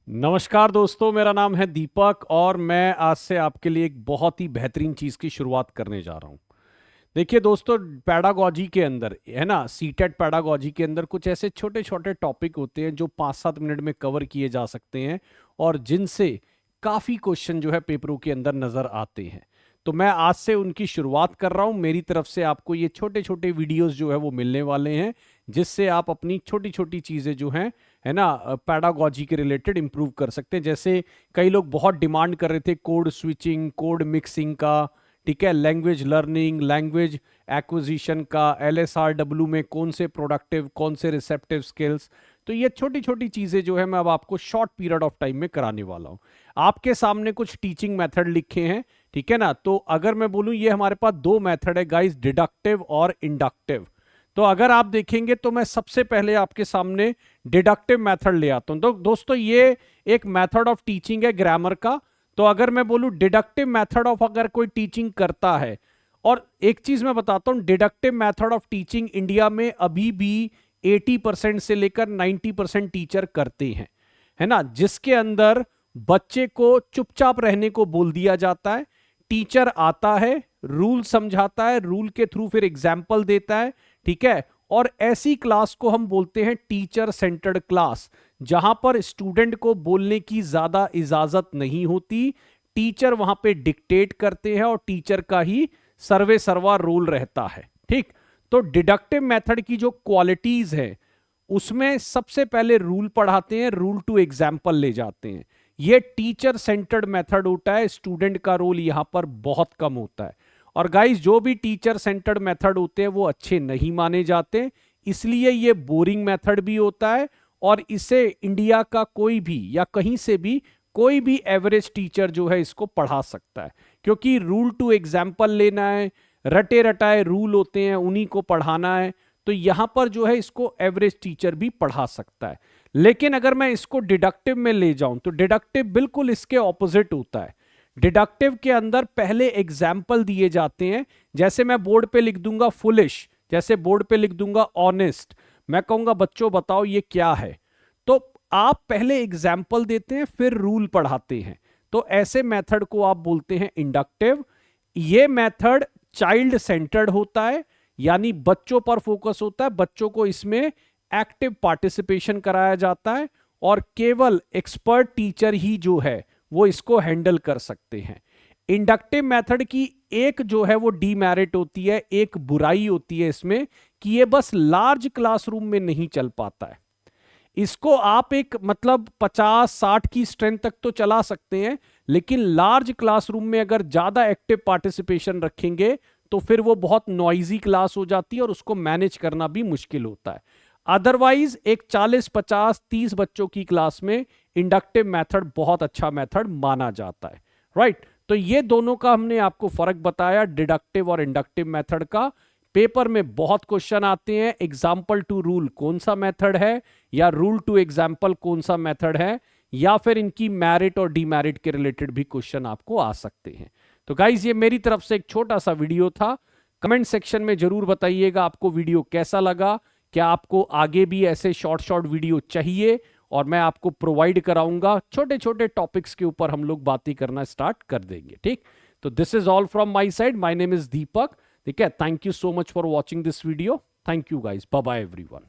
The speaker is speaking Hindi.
नमस्कार दोस्तों, मेरा नाम है दीपक और मैं आज से आपके लिए एक बहुत ही बेहतरीन चीज़ की शुरुआत करने जा रहा हूँ। देखिए दोस्तों, पैडागॉजी के अंदर है ना, सीटेट पैडागॉजी के अंदर कुछ ऐसे छोटे छोटे टॉपिक होते हैं जो 5-7 मिनट में कवर किए जा सकते हैं और जिनसे काफ़ी क्वेश्चन जो है पेपरों के अंदर नज़र आते हैं। तो मैं आज से उनकी शुरुआत कर रहा हूँ। मेरी तरफ से आपको ये छोटे छोटे वीडियोस जो है वो मिलने वाले हैं, जिससे आप अपनी छोटी छोटी चीज़ें जो हैं है ना पैडागॉजी के रिलेटेड इंप्रूव कर सकते हैं। जैसे कई लोग बहुत डिमांड कर रहे थे कोड स्विचिंग, कोड मिक्सिंग का, ठीक है, लैंग्वेज लर्निंग, लैंग्वेज एक्विजिशन का, एलएसआरडब्ल्यू में कौन से प्रोडक्टिव कौन से रिसेप्टिव स्किल्स। तो ये छोटी छोटी चीज़ें जो है मैं अब आपको शॉर्ट पीरियड ऑफ टाइम में कराने वाला हूँ। आपके सामने कुछ टीचिंग मेथड लिखे हैं, ठीक है ना। तो अगर मैं बोलूँ, ये हमारे पास दो मेथड है गाइस, डिडक्टिव और इंडक्टिव। तो अगर आप देखेंगे तो मैं सबसे पहले आपके सामने डिडक्टिव मेथड ले आता हूं। तो दोस्तों, ये एक मेथड ऑफ टीचिंग है ग्रामर का। तो अगर मैं बोलूं डिडक्टिव मेथड ऑफ अगर कोई टीचिंग करता है, और एक चीज मैं बताता हूं, deductive method of teaching India में अभी भी 80% से लेकर 90% टीचर करते हैं, है ना, जिसके अंदर बच्चे को चुपचाप रहने को बोल दिया जाता है। टीचर आता है, रूल समझाता है, रूल के थ्रू फिर एग्जाम्पल देता है, ठीक है। और ऐसी क्लास को हम बोलते हैं टीचर सेंटर्ड क्लास, जहां पर स्टूडेंट को बोलने की ज्यादा इजाजत नहीं होती। टीचर वहां पे डिक्टेट करते हैं और टीचर का ही सर्वे सर्वा रोल रहता है, ठीक। तो डिडक्टिव मेथड की जो क्वालिटीज है, उसमें सबसे पहले रूल पढ़ाते हैं, रूल टू एग्जाम्पल ले जाते हैं। ये टीचर सेंटर्ड मेथड होता है, स्टूडेंट का रोल यहां पर बहुत कम होता है। और गाइस, जो भी टीचर सेंटर्ड मेथड होते हैं वो अच्छे नहीं माने जाते, इसलिए ये बोरिंग मेथड भी होता है। और इसे इंडिया का कोई भी या कहीं से भी कोई भी एवरेज टीचर जो है इसको पढ़ा सकता है, क्योंकि रूल टू एग्जाम्पल लेना है, रटे रटाए रूल होते हैं, उन्हीं को पढ़ाना है। तो यहां पर जो है इसको एवरेज टीचर भी पढ़ा सकता है। लेकिन अगर मैं इसको डिडक्टिव में ले जाऊं तो डिडक्टिव बिल्कुल इसके ऑपोजिट होता है। डिडक्टिव के अंदर पहले एग्जाम्पल दिए जाते हैं। जैसे मैं बोर्ड पे लिख दूंगा फुलिश, जैसे बोर्ड पे लिख दूंगा ऑनेस्ट, मैं कहूंगा बच्चों बताओ ये क्या है। तो आप पहले एग्जाम्पल देते हैं, फिर रूल पढ़ाते हैं। तो ऐसे मेथड को आप बोलते हैं इंडक्टिव। ये मेथड चाइल्ड सेंटर्ड होता है, यानी बच्चों पर फोकस होता है, बच्चों को इसमें एक्टिव पार्टिसिपेशन कराया जाता है और केवल एक्सपर्ट टीचर ही जो है वो इसको हैंडल कर सकते हैं। इंडक्टिव मेथड की एक जो है वो डीमेरिट होती है, एक बुराई होती है इसमें, कि ये बस लार्ज क्लासरूम में नहीं चल पाता है। इसको आप एक मतलब 50-60 की स्ट्रेंथ तक तो चला सकते हैं, लेकिन लार्ज क्लासरूम में अगर ज्यादा एक्टिव पार्टिसिपेशन रखेंगे तो फिर वो बहुत नॉइजी क्लास हो जाती है और उसको मैनेज करना भी मुश्किल होता है। अदरवाइज एक 40-50-30 बच्चों की क्लास में इंडक्टिव मेथड बहुत अच्छा मेथड माना जाता है, राइट। तो ये दोनों का हमने आपको फर्क बताया, डिडक्टिव और इंडक्टिव मेथड का। पेपर में बहुत क्वेश्चन आते हैं, एग्जाम्पल टू रूल कौन सा मेथड है, या रूल टू एग्जाम्पल कौन सा मेथड है, या फिर इनकी मेरिट और डीमेरिट के रिलेटेड भी क्वेश्चन आपको आ सकते हैं। तो गाइज, ये मेरी तरफ से एक छोटा सा वीडियो था। कमेंट सेक्शन में जरूर बताइएगा आपको वीडियो कैसा लगा। क्या आपको आगे भी ऐसे शॉर्ट शॉर्ट वीडियो चाहिए, और मैं आपको प्रोवाइड कराऊंगा। छोटे छोटे टॉपिक्स के ऊपर हम लोग बातें करना स्टार्ट कर देंगे, ठीक। तो this is all from my side, my name is Deepak, ठीक है। Thank you so much for watching this video. Thank you guys, bye bye everyone.